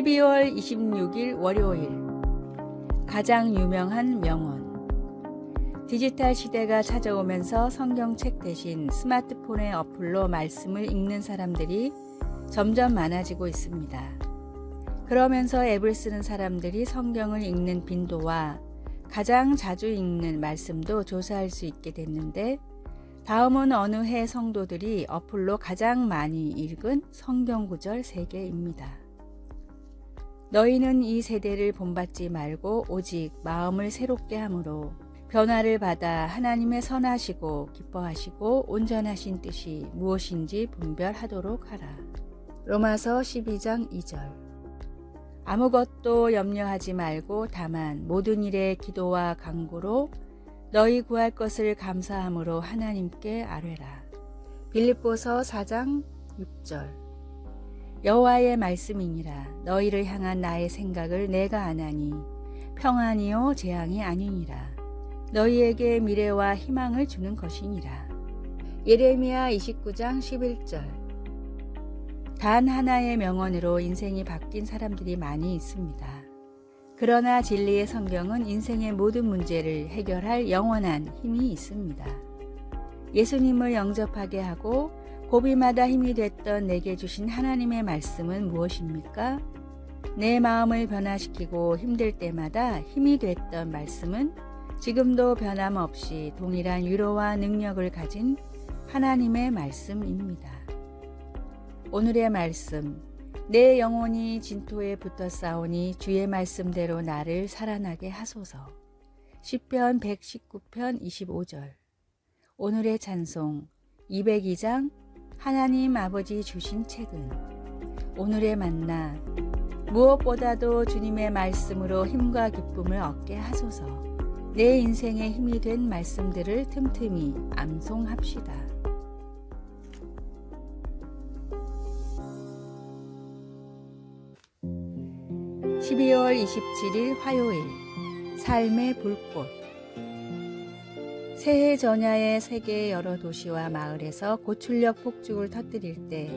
12월 26일 월요일 가장 유명한 명언. 디지털 시대가 찾아오면서 성경책 대신 스마트폰의 어플로 말씀을 읽는 사람들이 점점 많아지고 있습니다. 그러면서 앱을 쓰는 사람들이 성경을 읽는 빈도와 가장 자주 읽는 말씀도 조사할 수 있게 됐는데, 다음은 어느 해 성도들이 어플로 가장 많이 읽은 성경 구절 3개입니다. 너희는 이 세대를 본받지 말고 오직 마음을 새롭게 함으로 변화를 받아 하나님의 선하시고 기뻐하시고 온전하신 뜻이 무엇인지 분별하도록 하라. 로마서 12장 2절. 아무것도 염려하지 말고 다만 모든 일에 기도와 간구로 너희 구할 것을 감사함으로 하나님께 아뢰라. 빌립보서 4장 6절. 여호와의 말씀이니라. 너희를 향한 나의 생각을 내가 아나니 평안이요 재앙이 아니니라. 너희에게 미래와 희망을 주는 것이니라. 예레미야 29장 11절. 단 하나의 명언으로 인생이 바뀐 사람들이 많이 있습니다. 그러나 진리의 성경은 인생의 모든 문제를 해결할 영원한 힘이 있습니다. 예수님을 영접하게 하고 고비마다 힘이 됐던 내게 주신 하나님의 말씀은 무엇입니까? 내 마음을 변화시키고 힘들 때마다 힘이 됐던 말씀은 지금도 변함없이 동일한 위로와 능력을 가진 하나님의 말씀입니다. 오늘의 말씀. 내 영혼이 진토에 붙어 싸우니 주의 말씀대로 나를 살아나게 하소서. 시편 119편 25절. 오늘의 찬송 202장 하나님 아버지 주신 책은. 오늘의 만나. 무엇보다도 주님의 말씀으로 힘과 기쁨을 얻게 하소서. 내 인생에 힘이 된 말씀들을 틈틈이 암송합시다. 12월 27일 화요일 삶의 불꽃. 새해 전야에 세계의 여러 도시와 마을에서 고출력 폭죽을 터뜨릴 때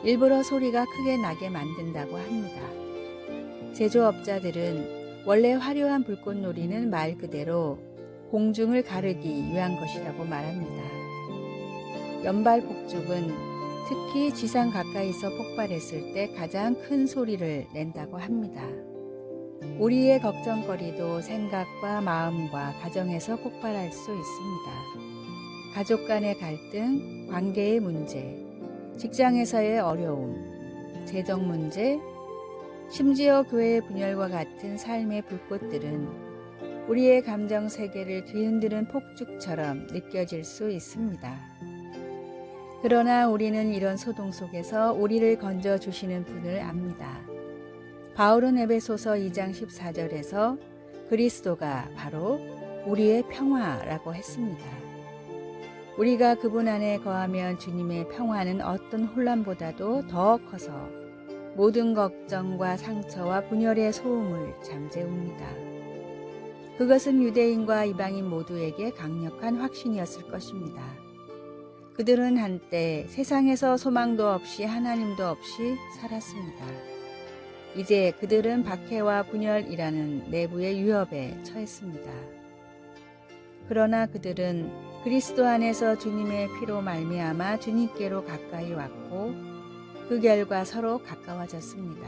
일부러 소리가 크게 나게 만든다고 합니다. 제조업자들은 원래 화려한 불꽃놀이는 말 그대로 공중을 가르기 위한 것이라고 말합니다. 연발 폭죽은 특히 지상 가까이서 폭발했을 때 가장 큰 소리를 낸다고 합니다. 우리의 걱정거리도 생각과 마음과 가정에서 폭발할 수 있습니다. 가족 간의 갈등, 관계의 문제, 직장에서의 어려움, 재정 문제, 심지어 교회의 분열과 같은 삶의 불꽃들은 우리의 감정 세계를 뒤흔드는 폭죽처럼 느껴질 수 있습니다. 그러나 우리는 이런 소동 속에서 우리를 건져주시는 분을 압니다. 바울은 에베소서 2장 14절에서 그리스도가 바로 우리의 평화라고 했습니다. 우리가 그분 안에 거하면 주님의 평화는 어떤 혼란보다도 더 커서 모든 걱정과 상처와 분열의 소음을 잠재웁니다. 그것은 유대인과 이방인 모두에게 강력한 확신이었을 것입니다. 그들은 한때 세상에서 소망도 없이 하나님도 없이 살았습니다. 이제 그들은 박해와 분열이라는 내부의 위협에 처했습니다. 그러나 그들은 그리스도 안에서 주님의 피로 말미암아 주님께로 가까이 왔고 그 결과 서로 가까워졌습니다.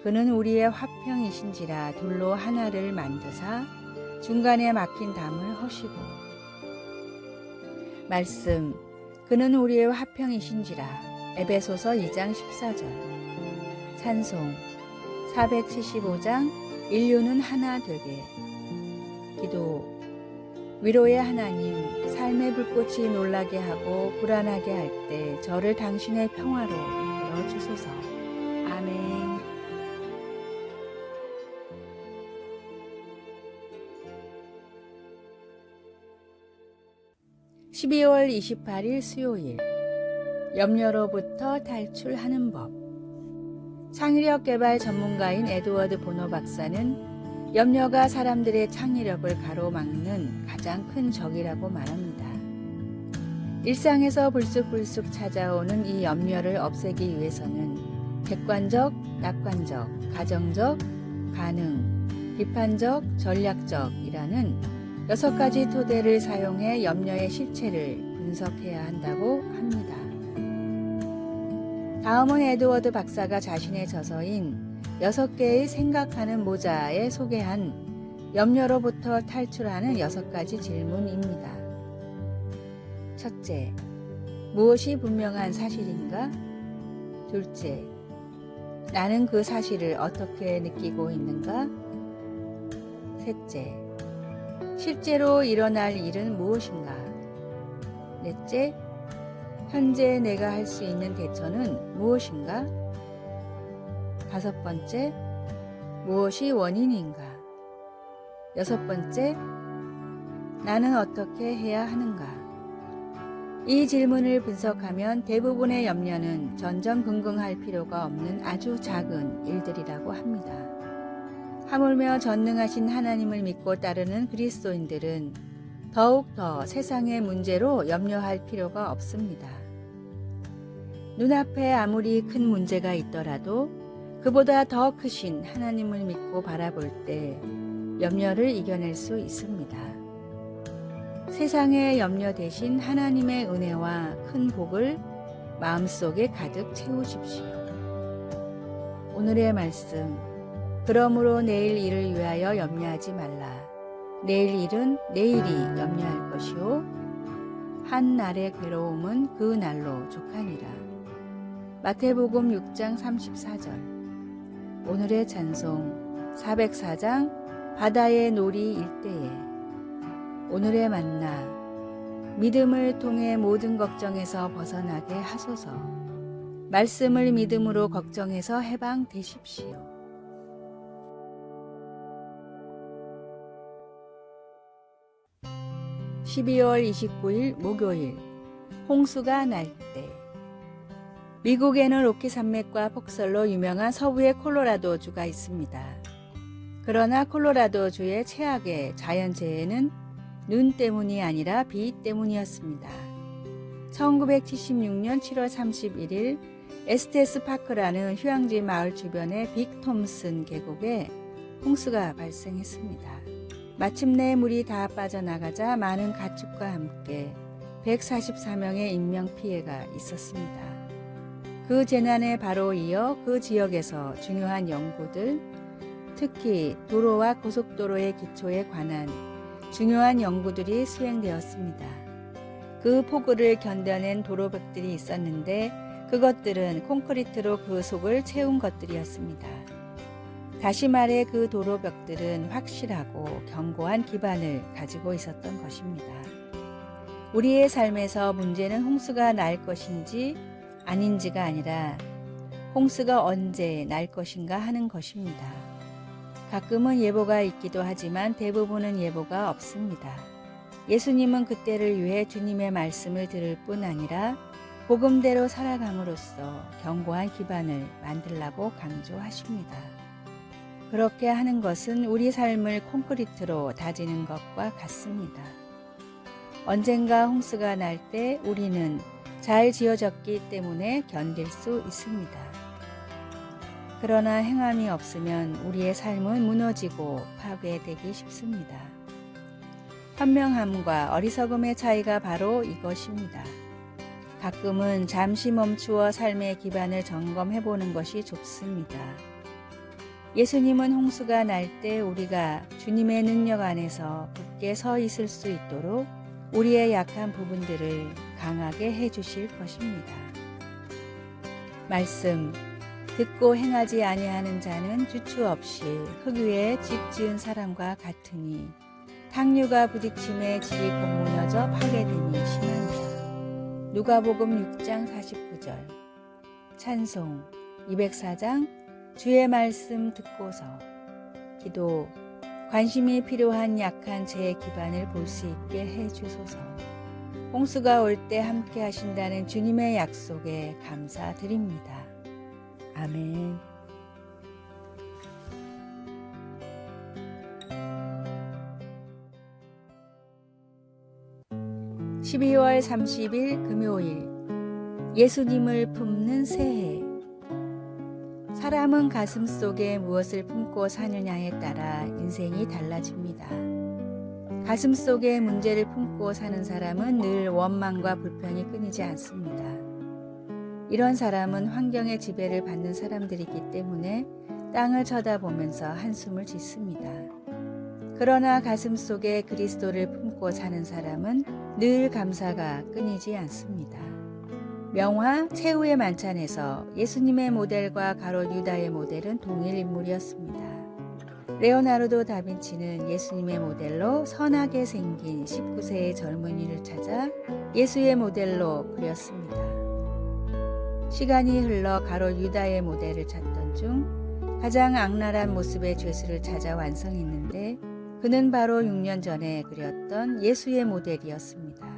그는 우리의 화평이신지라 둘로 하나를 만드사 중간에 막힌 담을 허시고. 말씀. 그는 우리의 화평이신지라. 에베소서 2장 14절. 찬송 475장 인류는 하나 되게. 기도. 위로의 하나님, 삶의 불꽃이 놀라게 하고 불안하게 할 때 저를 당신의 평화로 이끌어 주소서. 아멘. 12월 28일 수요일. 염려로부터 탈출하는 법. 창의력 개발 전문가인 에드워드 보노 박사는 염려가 사람들의 창의력을 가로막는 가장 큰 적이라고 말합니다. 일상에서 불쑥불쑥 찾아오는 이 염려를 없애기 위해서는 객관적, 낙관적, 가정적, 가능, 비판적, 전략적이라는 6가지 토대를 사용해 염려의 실체를 분석해야 한다고 합니다. 다음은 에드워드 박사가 자신의 저서인 6개의 생각하는 모자에 소개한 염려로부터 탈출하는 6가지 질문입니다. 첫째, 무엇이 분명한 사실인가? 둘째, 나는 그 사실을 어떻게 느끼고 있는가? 셋째, 실제로 일어날 일은 무엇인가? 넷째, 현재 내가 할 수 있는 대처는 무엇인가? 다섯 번째, 무엇이 원인인가? 여섯 번째, 나는 어떻게 해야 하는가? 이 질문을 분석하면 대부분의 염려는 전전긍긍할 필요가 없는 아주 작은 일들이라고 합니다. 하물며 전능하신 하나님을 믿고 따르는 그리스도인들은 더욱더 세상의 문제로 염려할 필요가 없습니다. 눈앞에 아무리 큰 문제가 있더라도 그보다 더 크신 하나님을 믿고 바라볼 때 염려를 이겨낼 수 있습니다. 세상의 염려 대신 하나님의 은혜와 큰 복을 마음속에 가득 채우십시오. 오늘의 말씀, 그러므로 내일 일을 위하여 염려하지 말라. 내일 일은 내일이 염려할 것이요 한 날의 괴로움은 그 날로 족하니라. 마태복음 6장 34절. 오늘의 찬송 404장 바다의 놀이 일대에. 오늘의 만나, 믿음을 통해 모든 걱정에서 벗어나게 하소서. 말씀을 믿음으로 걱정에서 해방되십시오. (12월 29일) 목요일, 홍수가 날 때. 미국에는 로키 산맥과 폭설로 유명한 서부의 콜로라도주가 있습니다. 그러나 콜로라도주의 최악의 자연재해는 눈 때문이 아니라 비 때문이었습니다. 1976년 7월 31일 에스테스 파크라는 휴양지 마을 주변의 빅 톰슨 계곡에 홍수가 발생했습니다. 마침내 물이 다 빠져나가자 많은 가축과 함께 144명의 인명피해가 있었습니다. 그 재난에 바로 이어 그 지역에서 중요한 연구들, 특히 도로와 고속도로의 기초에 관한 중요한 연구들이 수행되었습니다. 그 폭우를 견뎌낸 도로벽들이 있었는데 그것들은 콘크리트로 그 속을 채운 것들이었습니다. 다시 말해 그 도로벽들은 확실하고 견고한 기반을 가지고 있었던 것입니다. 우리의 삶에서 문제는 홍수가 날 것인지 아닌지가 아니라 홍수가 언제 날 것인가 하는 것입니다. 가끔은 예보가 있기도 하지만 대부분은 예보가 없습니다. 예수님은 그때를 위해 주님의 말씀을 들을 뿐 아니라 복음대로 살아감으로써 견고한 기반을 만들라고 강조하십니다. 그렇게 하는 것은 우리 삶을 콘크리트로 다지는 것과 같습니다. 언젠가 홍수가 날 때 우리는 잘 지어졌기 때문에 견딜 수 있습니다. 그러나 행함이 없으면 우리의 삶은 무너지고 파괴되기 쉽습니다. 현명함과 어리석음의 차이가 바로 이것입니다. 가끔은 잠시 멈추어 삶의 기반을 점검해보는 것이 좋습니다. 예수님은 홍수가 날 때 우리가 주님의 능력 안에서 굳게 서 있을 수 있도록 우리의 약한 부분들을 강하게 해주실 것입니다. 말씀, 듣고 행하지 아니하는 자는 주추 없이 흙 위에 집 지은 사람과 같으니 탕류가 부딪힘에 집이 곧 무너져 파괴됨이 심하니라. 누가복음 6장 49절. 찬송 204장 주의 말씀 듣고서. 기도, 관심이 필요한 약한 제 기반을 볼 수 있게 해주소서. 홍수가 올 때 함께 하신다는 주님의 약속에 감사드립니다. 아멘. 12월 30일 금요일, 예수님을 품는 새해. 사람은 가슴 속에 무엇을 품고 사느냐에 따라 인생이 달라집니다. 가슴 속에 문제를 품고 사는 사람은 늘 원망과 불평이 끊이지 않습니다. 이런 사람은 환경의 지배를 받는 사람들이기 때문에 땅을 쳐다보면서 한숨을 짓습니다. 그러나 가슴 속에 그리스도를 품고 사는 사람은 늘 감사가 끊이지 않습니다. 명화 최후의 만찬에서 예수님의 모델과 가롯 유다의 모델은 동일 인물이었습니다. 레오나르도 다빈치는 예수님의 모델로 선하게 생긴 19세의 젊은이를 찾아 예수의 모델로 그렸습니다. 시간이 흘러 가롯 유다의 모델을 찾던 중 가장 악랄한 모습의 죄수를 찾아 완성했는데 그는 바로 6년 전에 그렸던 예수의 모델이었습니다.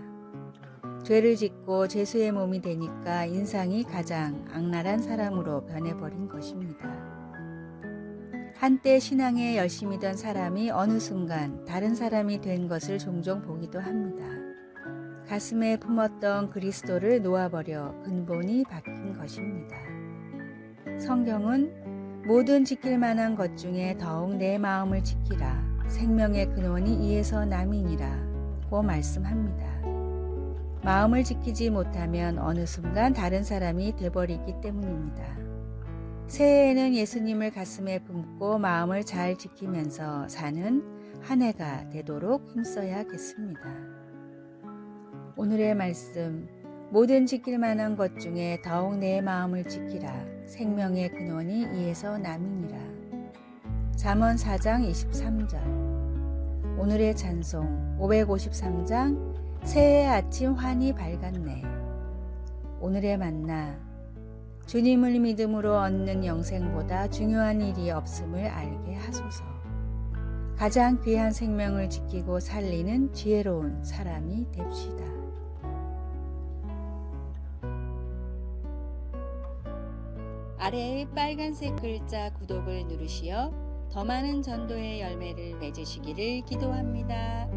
죄를 짓고 죄수의 몸이 되니까 인상이 가장 악랄한 사람으로 변해버린 것입니다. 한때 신앙에 열심이던 사람이 어느 순간 다른 사람이 된 것을 종종 보기도 합니다. 가슴에 품었던 그리스도를 놓아버려 근본이 바뀐 것입니다. 성경은 모든 지킬 만한 것 중에 더욱 내 마음을 지키라. 생명의 근원이 이에서 남이니라 고 말씀합니다. 마음을 지키지 못하면 어느 순간 다른 사람이 돼버리기 때문입니다. 새해에는 예수님을 가슴에 품고 마음을 잘 지키면서 사는 한 해가 되도록 힘써야겠습니다. 오늘의 말씀, 모든 지킬 만한 것 중에 더욱 내 마음을 지키라. 생명의 근원이 이에서 남이니라. 잠언 4장 23절. 오늘의 찬송 553장 새해 아침 환히 밝았네. 오늘의 만나, 주님을 믿음으로 얻는 영생보다 중요한 일이 없음을 알게 하소서. 가장 귀한 생명을 지키고 살리는 지혜로운 사람이 됩시다. 아래의 빨간색 글자 구독을 누르시어 더 많은 전도의 열매를 맺으시기를 기도합니다.